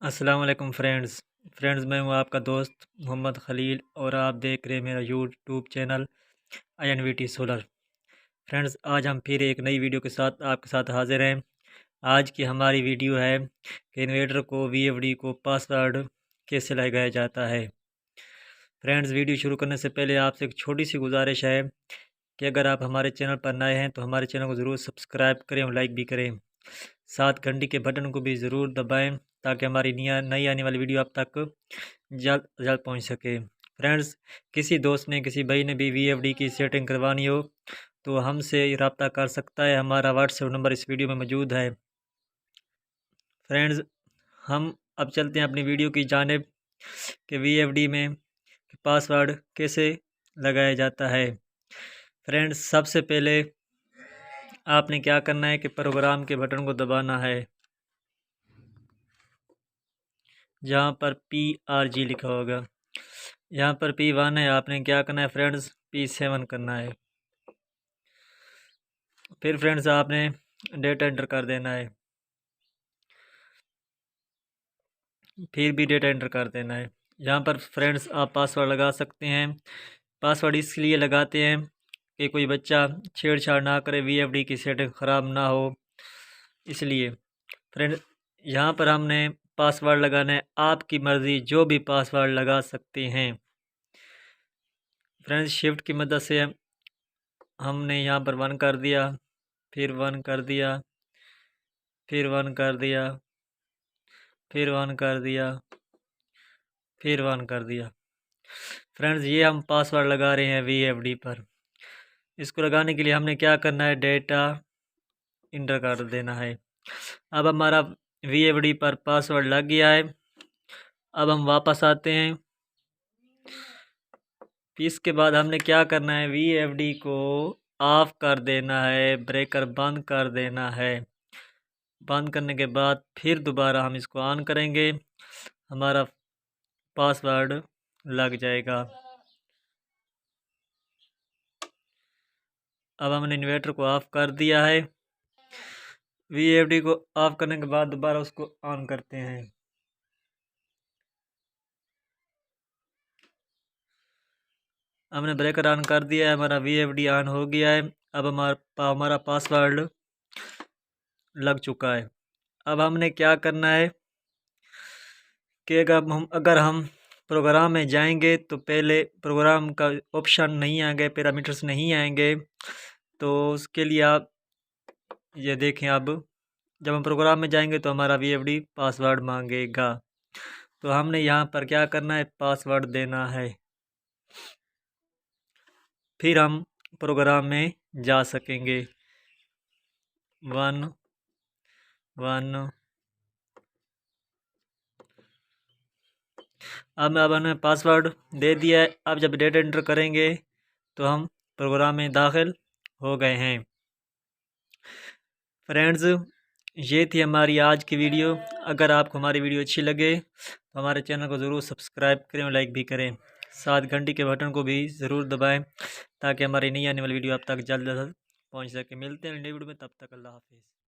अस्सलाम वालेकुम फ्रेंड्स मैं हूं आपका दोस्त मोहम्मद खलील और आप देख रहे हैं मेरा YouTube channel INVT solar. Friends आज हम फिर एक नई वीडियो के साथ आपके साथ हाजिर हैं। आज की हमारी वीडियो है कि इन्वर्टर को VFD को पासवर्ड कैसे लगाया जाता है। फ्रेंड्स वीडियो शुरू करने से पहले आपसे एक छोटी सी गुजारिश है कि अगर आप हमारे चैनल पर नए हैं तो हमारे चैनल को ज़रूर सब्सक्राइब करें और लाइक भी करें। साथ घंटी के बटन को भी ज़रूर दबाएं ताकि हमारी नई आने वाली वीडियो आप तक जल्द जल्द पहुंच सके। फ्रेंड्स किसी दोस्त ने किसी भाई ने भी VFD की सेटिंग करवानी हो तो हमसे रब्ता कर सकता है। हमारा व्हाट्सएप नंबर इस वीडियो में मौजूद है। फ्रेंड्स हम अब चलते हैं अपनी वीडियो की जानिब कि VFD में पासवर्ड कैसे लगाया जाता है। फ्रेंड्स सबसे पहले आपने क्या करना है कि प्रोग्राम के बटन को दबाना है जहाँ पर PRG लिखा होगा। यहाँ पर P1 है, आपने क्या करना है फ्रेंड्स P7 करना है। फिर फ्रेंड्स आपने डेटा एंटर कर देना है, फिर भी डेटा एंटर कर देना है। यहाँ पर फ्रेंड्स आप पासवर्ड लगा सकते हैं। पासवर्ड इसलिए लगाते हैं कि कोई बच्चा छेड़छाड़ ना करे, VFD की सेटिंग ख़राब ना हो, इसलिए। फ्रेंड्स यहाँ पर हमने पासवर्ड लगाना है, आपकी मर्ज़ी जो भी पासवर्ड लगा सकते हैं। फ्रेंड्स शिफ्ट की मदद से हमने यहाँ पर 1 कर दिया, फिर 1 कर दिया, फिर 1 कर दिया, फिर 1 कर दिया, फिर 1 कर दिया। फ्रेंड्स ये हम पासवर्ड लगा रहे हैं VFD पर। इसको लगाने के लिए हमने क्या करना है, डेटा इंटर कर देना है। अब हमारा VFD पर पासवर्ड लग गया है। अब हम वापस आते हैं। इसके बाद हमने क्या करना है, VFD को ऑफ कर देना है, ब्रेकर बंद कर देना है। बंद करने के बाद फिर दोबारा हम इसको ऑन करेंगे, हमारा पासवर्ड लग जाएगा। अब हमने इन्वर्टर को ऑफ कर दिया है। VFD को ऑफ करने के बाद दोबारा उसको ऑन करते हैं। हमने ब्रेकर ऑन कर दिया है, हमारा VFD ऑन हो गया है। अब हमारा पासवर्ड लग चुका है। अब हमने क्या करना है कि अगर हम प्रोग्राम में जाएंगे तो पहले प्रोग्राम का ऑप्शन नहीं आएंगे, पैरामीटर्स नहीं आएंगे। तो उसके लिए आप ये देखें, अब जब हम प्रोग्राम में जाएंगे तो हमारा VFD पासवर्ड मांगेगा। तो हमने यहाँ पर क्या करना है, पासवर्ड देना है, फिर हम प्रोग्राम में जा सकेंगे। 1 1 अब हमने पासवर्ड दे दिया है। अब जब डेटा एंटर करेंगे तो हम प्रोग्राम में दाखिल हो गए हैं। फ्रेंड्स ये थी हमारी आज की वीडियो। अगर आपको हमारी वीडियो अच्छी लगे तो हमारे चैनल को ज़रूर सब्सक्राइब करें और लाइक भी करें। साथ घंटी के बटन को भी ज़रूर दबाएं ताकि हमारी नई आने वाली वीडियो आप तक जल्द से जल्द पहुँच सके। मिलते हैं नई वीडियो में, तब तक अल्लाह हाफिज़।